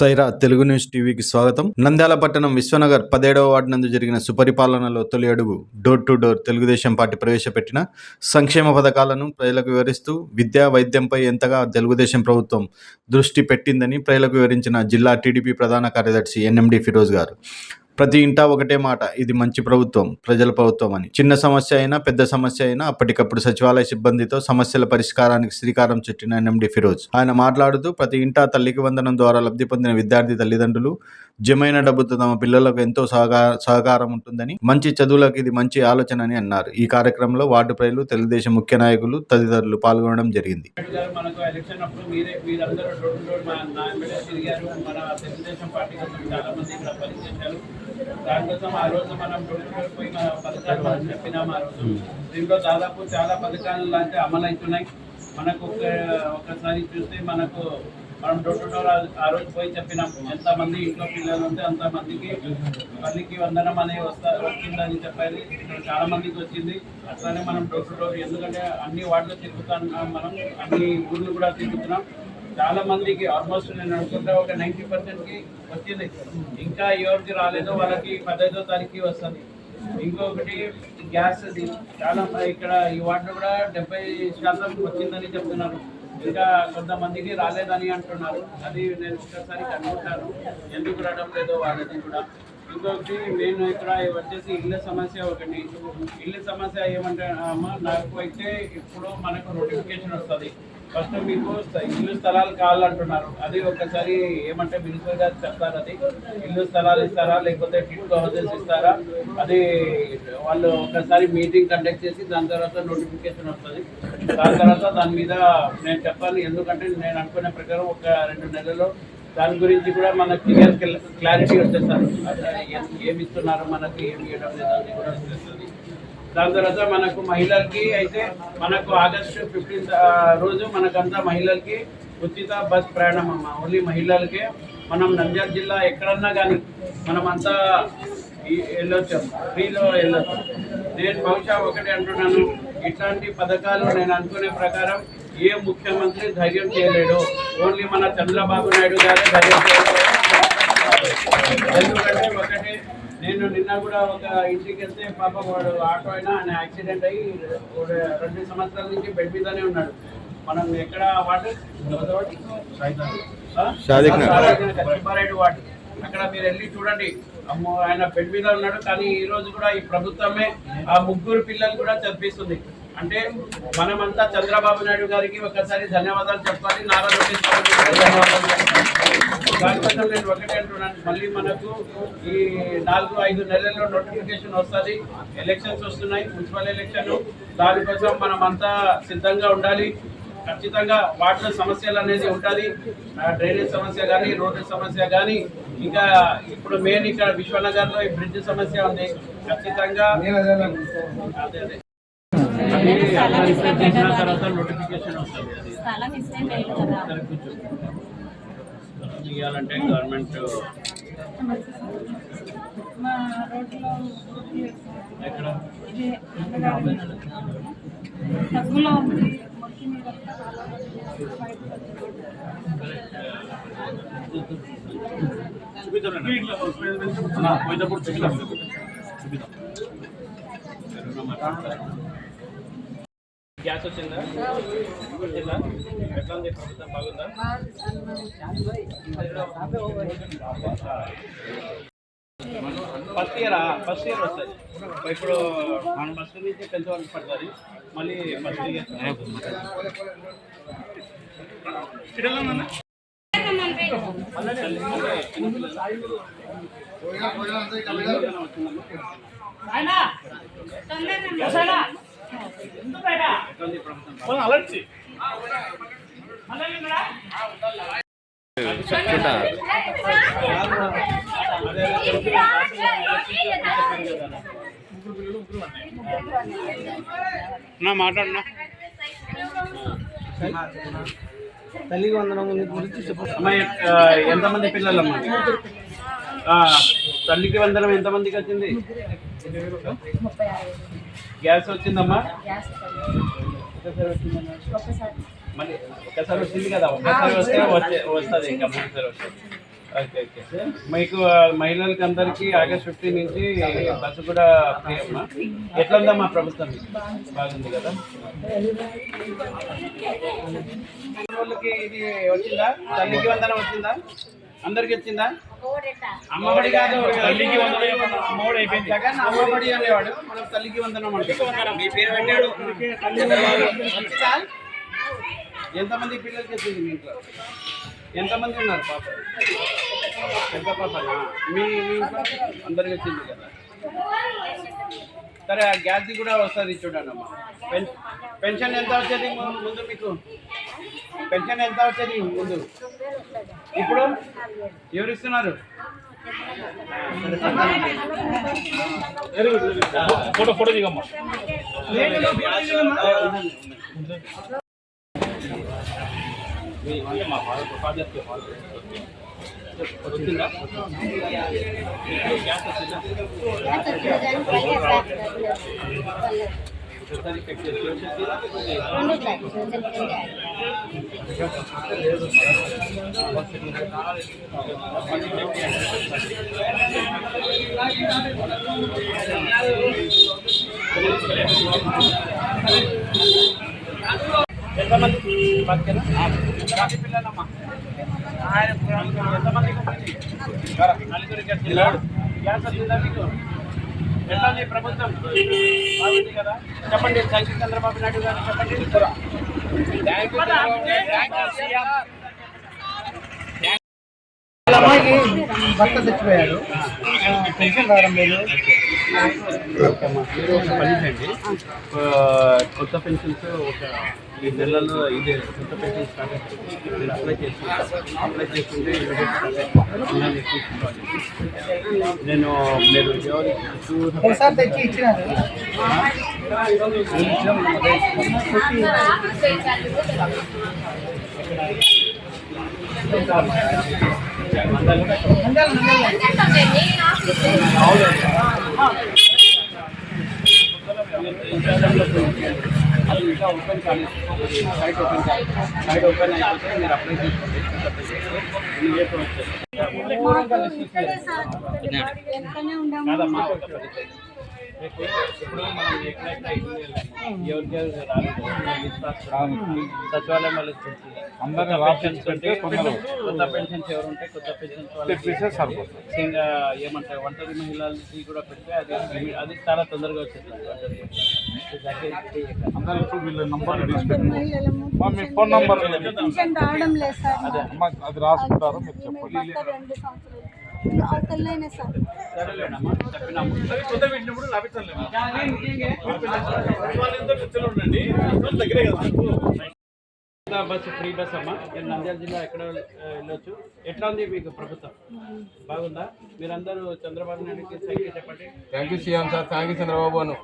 Sye Raa Telugu news టీవీకి స్వాగతం. నంద్యాల పట్టణం విశ్వనగర్ 17వ వార్డు నందు జరిగిన సుపరిపాలనలో తొలి అడుగు door to door Telugu Desam party ప్రవేశపెట్టిన సంక్షేమ పథకాలను ప్రజలకు వివరిస్తూ విద్యా వైద్యంపై ఎంతగా తెలుగుదేశం ప్రభుత్వం దృష్టి పెట్టిందని ప్రజలకు వివరించిన జిల్లా టీడీపీ ప్రధాన కార్యదర్శి ఎన్ఎండి ఫిరోజ్ గారు. ప్రతి ఇంటా ఒకటే మాట, ఇది మంచి ప్రభుత్వం, ప్రజల ప్రభుత్వం అని. చిన్న సమస్య అయినా పెద్ద సమస్య అయినా అప్పటికప్పుడు సచివాలయ సిబ్బందితో సమస్యల పరిష్కారానికి శ్రీకారం చుట్టిన ఎన్ఎండి ఫిరోజ్ ఆయన మాట్లాడుతూ, ప్రతి ఇంటా తల్లికి వందనం ద్వారా లబ్ధి పొందిన విద్యార్థి తల్లిదండ్రులు జమైన డబ్బుతో తమ పిల్లలకు ఎంతో సహకారం ఉంటుందని, మంచి చదువులకు ఇది మంచి ఆలోచన అని అన్నారు. ఈ కార్యక్రమంలో వార్డు ప్రజలు, తెలుగుదేశం ముఖ్య నాయకులు తదితరులు పాల్గొనడం జరిగింది. దానికోసం ఆ రోజు మనం పోయి మన పథకాలు మనం చెప్పినాము. ఆ రోజు దీంట్లో దాదాపు చాలా పథకాలు లాంటి అమలు అవుతున్నాయి. మనకు ఒకసారి చూస్తే మనం డోర్ టు డోర్ ఆ రోజు పోయి చెప్పినాం, ఎంతమంది ఇంట్లో పిల్లలు ఉంటే అంతమందికి తల్లికి వందనం అనేది వచ్చిందని చెప్పాలి. ఇక్కడ చాలా మందికి వచ్చింది. అట్లానే మనం డోర్ టు డోర్, ఎందుకంటే అన్ని వార్డులు తిరుగుతున్నాం, మనం అన్ని ఊర్లు కూడా తిరుగుతున్నాం. చాలా మందికి ఆల్మోస్ట్ నేను అనుకుంటే ఒక 90%కి వచ్చింది. ఇంకా ఎవరికి రాలేదో వాళ్ళకి 15వ తారీఖుకి వస్తుంది. ఇంకొకటి గ్యాస్, చాలా ఇక్కడ ఈ వార్డు కూడా 70% వచ్చిందని చెప్తున్నారు. ఇంకా కొంతమందికి రాలేదని అంటున్నారు. అది నేను ఒక్కసారి కనుక్కుంటాను ఎందుకు రావడం లేదో వాళ్ళది కూడా. ఇంకొకటి నేను ఇక్కడ వచ్చేసి ఇళ్ళ సమస్య ఒకటి. ఇళ్ళ సమస్య ఏమంటే అమ్మా, నాకు అయితే ఇప్పుడు మనకు నోటిఫికేషన్ వస్తుంది. ఫస్ట్ మీకు ఇల్లు స్థలాలు కావాలంటున్నారు. అది ఒకసారి ఏమంటే మినిస్టర్ గారు చెప్తారు, అది ఇల్లు స్థలాలు ఇస్తారా లేకపోతే టిట్కో హౌసెస్ ఇస్తారా, అది వాళ్ళు ఒకసారి మీటింగ్ కండక్ట్ చేసి దాని తర్వాత నోటిఫికేషన్ వస్తుంది. దాని తర్వాత దాని మీద నేను చెప్పాలి. ఎందుకంటే నేను అనుకునే ప్రకారం ఒక 2 నెలల్లో దాని గురించి కూడా మనకి క్లారిటీ వచ్చేస్తారు. ఏమి ఇస్తున్నారు, మనకి ఏమి ఇవ్వడం లేదు, అది కూడా వచ్చేస్తుంది. దాని తర్వాత మనకు మహిళలకి అయితే మనకు ఆగస్టు 15 రోజు మనకంతా మహిళలకి ఉచిత బస్ ప్రయాణం అమ్మ. ఓన్లీ మహిళలకే. మనం నంద్యాల జిల్లా ఎక్కడన్నా కానీ మనమంతా వెళ్ళొచ్చు, ఫ్రీలో వెళ్ళొచ్చు. నేను బహుశా ఒకటి అంటున్నాను, ఇట్లాంటి పథకాలు నేను అనుకునే ప్రకారం ఏ ముఖ్యమంత్రి ధైర్యం చేయలేడు. ఓన్లీ మన చంద్రబాబు నాయుడు గారే ధైర్యం చేయలేడు. ఎందుకంటే ఒకటి, నేను నిన్న కూడా ఒక ఇంటికి వెళ్తే పాప వాడు ఆటో అయినా ఆయన యాక్సిడెంట్ అయ్యి 2 సంవత్సరాల నుంచి బెడ్ మీదనే ఉన్నాడు. మనం ఎక్కడ వాడు కచ్చిపారెడ్డి వాడు, అక్కడ మీరు వెళ్ళి చూడండి. అమ్మో, ఆయన బెడ్ మీద ఉన్నాడు. కానీ ఈ రోజు కూడా ఈ ప్రభుత్వమే ఆ 3 పిల్లలు కూడా చదివిస్తుంది. అంటే మనమంతా చంద్రబాబు నాయుడు గారికి ఒకసారి ధన్యవాదాలు చెప్పాలి, నారా లోకేష్ ధన్యవాదాలు చెప్పాలి. దానికోసం నేను ఒకటే అంటున్నాను, మళ్ళీ మనకు ఈ 4-5 నెలల్లో నోటిఫికేషన్ వస్తుంది. ఎలక్షన్స్ వస్తున్నాయి, మున్సిపల్ ఎలక్షన్. దానికోసం మనమంతా సిద్ధంగా ఉండాలి. ఖచ్చితంగా వాటిలో సమస్యలు అనేది ఉంటుంది. డ్రైనేజ్ సమస్య కానీ, రోడ్డు సమస్య కానీ, ఇంకా ఇప్పుడు మెయిన్ ఇక్కడ విశ్వనగర్లో ఈ బ్రిడ్జ్ సమస్య ఉంది. ఖచ్చితంగా అదే తర్వాత నోటిఫికేషన్ వస్తుంది. అది ఇవ్వాలంటే గవర్నమెంట్ ఎక్కడ పోయినప్పుడు చూపిద్దాం. గ్యాస్ వచ్చిందా? ఎట్లా ఉంది ప్రభుత్వం, బాగుందా? ఫస్ట్ ఇయర్ వస్తుంది. ఇప్పుడు మన ఫస్ట్ నుంచి పెంచవలసి పడుతుంది. మళ్ళీ ఫస్ట్ ఇయర్ అలర్చి మాట్లాడున్నా. తల్లికి వందనం గురించి చెప్పండి. ఎంతమంది పిల్లలమ్మా? తల్లికి వందనం ఎంతమందికి వచ్చింది? గ్యాస్ వచ్చిందమ్మా? మళ్ళీ ఒకసారి వచ్చింది కదా, ఒకసారి వస్తే వస్తుంది, ఇంకా 3 సార్లు వస్తుంది. Okay okay. మీకు మహిళలకి అందరికీ ఆగస్ట్ 15 నుంచి బస్సు కూడా ఫ్రీ అమ్మా. ఎట్లా ఉందమ్మా ప్రభుత్వం? బాగుంది కదా. వాళ్ళకి ఇది వచ్చిందా? తల్లికి వందనం వచ్చిందా? అందరికి వచ్చిందా? అమ్మఒడి కాదు, తల్లికి వందనం అమ్మఒడి అయిపోయింది. జగన్ అమ్మఒడి అనేవాడు, మనం తల్లికి వందనం అంటే మీ పేరు పెట్టాడు. వచ్చిందా? ఎంతమంది పిల్లలకి వచ్చింది మీ ఇంట్లో? ఎంతమంది ఉన్నారు పాప? ఎంత పాపనా? మీ ఇంట్లో అందరికి వచ్చింది కదా. సరే, ఆ గ్యాస్ది కూడా వస్తుంది చూడండి అమ్మా. పెన్షన్ ఎంత వచ్చేది ముందు మీకు? పెన్షన్ ఎంత వచ్చేది ముందు? ఇప్పుడు ఎవరు ఇస్తున్నారు? ఫోటో దిగమ్మా. మా ఫాదర్కి వచ్చిందా? గ్యాస్ వచ్చిందా? ఎంతమంది పిల్లలమ్మా? ఎంతమందికి నలుగురికి వచ్చిందా? గ్యాస్ వచ్చిందా మీకు? ఎట్లా ఉంది ప్రభుత్వం? బాగుంది కదా. చెప్పండి, థ్యాంక్ యూ చంద్రబాబు నాయుడు గారు చెప్పండి. అమ్మాయికి భర్త చచ్చిపోయాడు, పెన్షన్ రావడం లేదు. మీరు ఒక పని చేయండి, కొత్త పెన్షన్స్ ఒక 2 నెలల్లో ఇదే కొత్త పెన్షన్ స్టార్ట్ అవుతుంది. మీరు అప్లై చేసుకుంటే నేను మీరు ఒకసారి తెచ్చి ఇచ్చినారు. అది ఇంకా ఓపెన్ కాలేదు. సైట్ ఓపెన్ అయిపోతే మీరు అప్లై చేసుకోండి. కాదమ్మా, ఇప్పుడు మనం ఎవరికి సచివాలయం వాళ్ళు అందరూ పెన్షన్స్ ఉంటే కొత్త పెన్షన్స్ ఎవరు ఉంటే కొత్త పెన్షన్స్ ఏమంటారు ఒంటరి మహిళలకి కూడా పెడితే అది చాలా తొందరగా వచ్చేస్తుంది. మీ ఫోన్ నంబర్ అదే అది రాసుకుంటారు, మీరు చెప్పండి. సరేలేనమ్మా, చెప్పినాము. బస్సు ఫ్రీ బస్ అమ్మా. మీరు నంద్యాల జిల్లా ఎక్కడ వెళ్ళొచ్చు. ఎట్లా ఉంది మీకు ప్రభుత్వం? బాగుందా? మీరందరూ చంద్రబాబు నాయుడుకి థ్యాంక్ యూ చెప్పండి. Thank you CM sir, thank you Chandrababu Anu.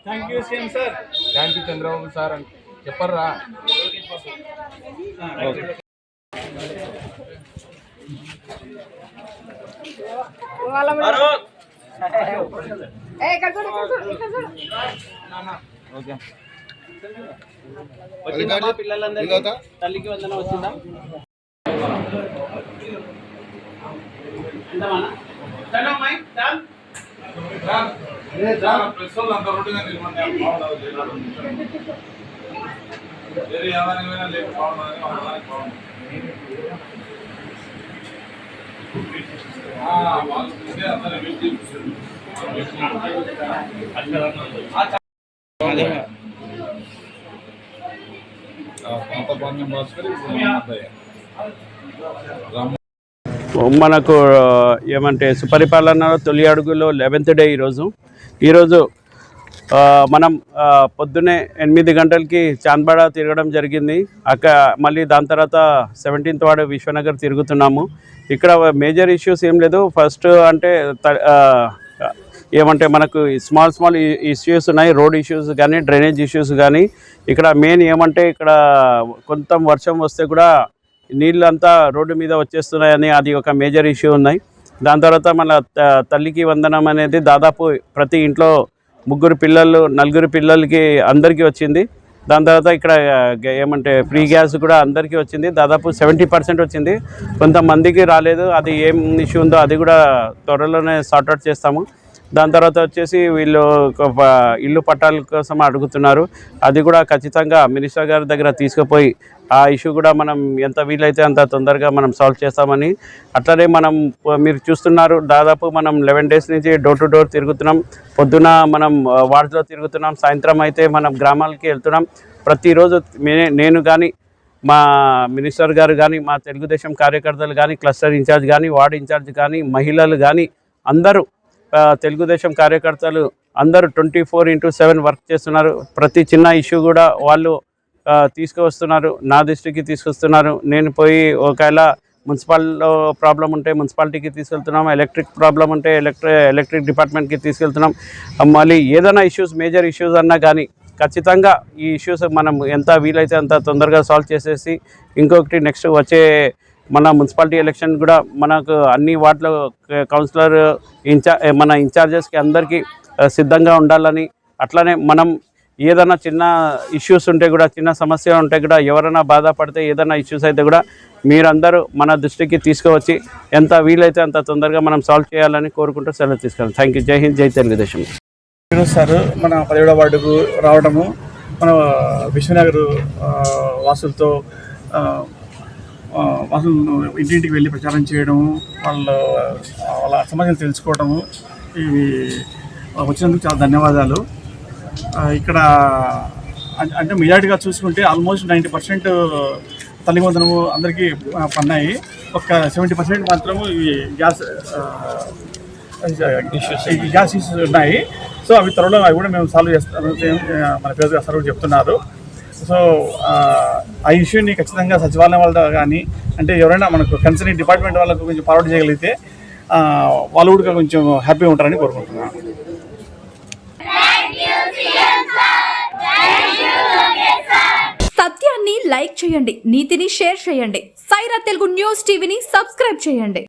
Thank you CM sir, thank you Chandrababu sir అని చెప్పర్రా. వచ్చిందా పిల్లలందరికీ? తల్లికి వందనం వచ్చిందా? మనకు ఏమంటే సుపరిపాలనలో తొలి అడుగులో 11th డే ఈరోజు మనం పొద్దున్నే 8 గంటలకి చాంద్బాడ తిరగడం జరిగింది. మళ్ళీ దాని తర్వాత 17th వార్డు విశ్వనగర్ తిరుగుతున్నాము. ఇక్కడ మేజర్ ఇష్యూస్ ఏం లేదు. ఫస్ట్ అంటే ఏమంటే మనకు స్మాల్ ఇష్యూస్ ఉన్నాయి, రోడ్ ఇష్యూస్ కానీ డ్రైనేజ్ ఇష్యూస్ కానీ. ఇక్కడ మెయిన్ ఏమంటే ఇక్కడ కొంత వర్షం వస్తే కూడా నీళ్ళంతా రోడ్డు మీద వచ్చేస్తున్నాయని అది ఒక మేజర్ ఇష్యూ ఉన్నాయి. దాని తర్వాత మన తల్లికి వందనం అనేది దాదాపు ప్రతి ఇంట్లో 4 పిల్లలకి అందరికీ వచ్చింది. దాని తర్వాత ఇక్కడ ఏమంటే ఫ్రీ గ్యాస్ కూడా అందరికీ వచ్చింది, దాదాపు 70% వచ్చింది. కొంతమందికి రాలేదు, అది ఏం ఇష్యూ ఉందో అది కూడా త్వరలోనే సార్ట్అవుట్ చేస్తాము. దాని తర్వాత వచ్చేసి వీళ్ళు ఇల్లు పట్టాల కోసం అడుగుతున్నారు, అది కూడా ఖచ్చితంగా మినిస్టర్ గారి దగ్గర తీసుకుపోయి ఆ ఇష్యూ కూడా మనం ఎంత వీలైతే అంత తొందరగా మనం సాల్వ్ చేస్తామని. అట్లనే మీరు చూస్తున్నారు, దాదాపు మనం 11 days నుంచి డోర్ టు డోర్ తిరుగుతున్నాం. పొద్దున మనం వార్డ్స్లో తిరుగుతున్నాం, సాయంత్రం అయితే మనం గ్రామాలకి వెళ్తున్నాం. ప్రతిరోజు నేను కానీ, మా మినిస్టర్ గారు కానీ, మా తెలుగుదేశం కార్యకర్తలు కానీ, క్లస్టర్ ఇన్ఛార్జ్ కానీ, వార్డ్ ఇన్ఛార్జ్ కానీ, మహిళలు కానీ అందరూ తెలుగుదేశం కార్యకర్తలు అందరూ 24/7 వర్క్ చేస్తున్నారు. ప్రతి చిన్న ఇష్యూ కూడా వాళ్ళు తీసుకువస్తున్నారు, నా దృష్టికి తీసుకొస్తున్నారు. నేను పోయి ఒకవేళ మున్సిపల్లో ప్రాబ్లం ఉంటే మున్సిపాలిటీకి తీసుకెళ్తున్నాం, ఎలక్ట్రిక్ ప్రాబ్లం ఉంటే ఎలక్ట్రిక్ డిపార్ట్మెంట్కి తీసుకెళ్తున్నాం. మళ్ళీ ఏదైనా ఇష్యూస్, మేజర్ ఇష్యూస్ అన్నా కానీ ఖచ్చితంగా ఈ ఇష్యూస్ మనం ఎంత వీలైతే అంత తొందరగా సాల్వ్ చేసేసి, ఇంకొకటి నెక్స్ట్ వచ్చే మన మున్సిపాలిటీ ఎలక్షన్ కూడా మనకు అన్ని వార్డుల కౌన్సిలర్ మన ఇన్ఛార్జెస్కి అందరికీ సిద్ధంగా ఉండాలని, అట్లనే మనం ఏదైనా చిన్న ఇష్యూస్ ఉంటే కూడా, చిన్న సమస్య ఉంటే కూడా, ఎవరైనా బాధపడితే ఏదైనా ఇష్యూస్ అయితే కూడా మీరందరూ మన దృష్టికి తీసుకువచ్చి ఎంత వీలైతే అంత తొందరగా మనం సాల్వ్ చేయాలని కోరుకుంటూ సెలవు తీసుకెళ్ళాం. Thank you. జై హింద్, జై తెలుగుదేశం. సార్ మన 17వ వార్డుకు రావడము, మన విశ్వనగర్ వాసులతో వాసులు ఇంటింటికి వెళ్ళి ప్రచారం చేయడము, వాళ్ళ సమస్యలు తెలుసుకోవడము, ఇవి వచ్చినందుకు చాలా ధన్యవాదాలు. ఇక్కడ అంటే మెజారిటీగా చూసుకుంటే ఆల్మోస్ట్ 90% తల్లి వందనము అందరికీ పన్నాయి. ఒక 70% మాత్రము ఈ గ్యాస్ ఇష్యూస్ ఉన్నాయి. సో అవి త్వరలో అవి కూడా మేము సాల్వ్ చేస్తాము, మన పేరు సార్ కూడా చెప్తున్నారు. సో ఆ ఇష్యూని ఖచ్చితంగా సచివాలయం వాళ్ళ కానీ, అంటే ఎవరైనా మనకు కన్సర్న్ డిపార్ట్మెంట్ వాళ్ళకు కొంచెం ఫార్వర్డ్ చేయగలిగితే వాళ్ళు కూడా కొంచెం హ్యాపీగా ఉంటారని కోరుకుంటున్నాను. సత్యాన్ని లైక్ చేయండి, నీతిని షేర్ చేయండి. సైరా తెలుగు న్యూస్ టీవీని సబ్స్క్రైబ్ చేయండి.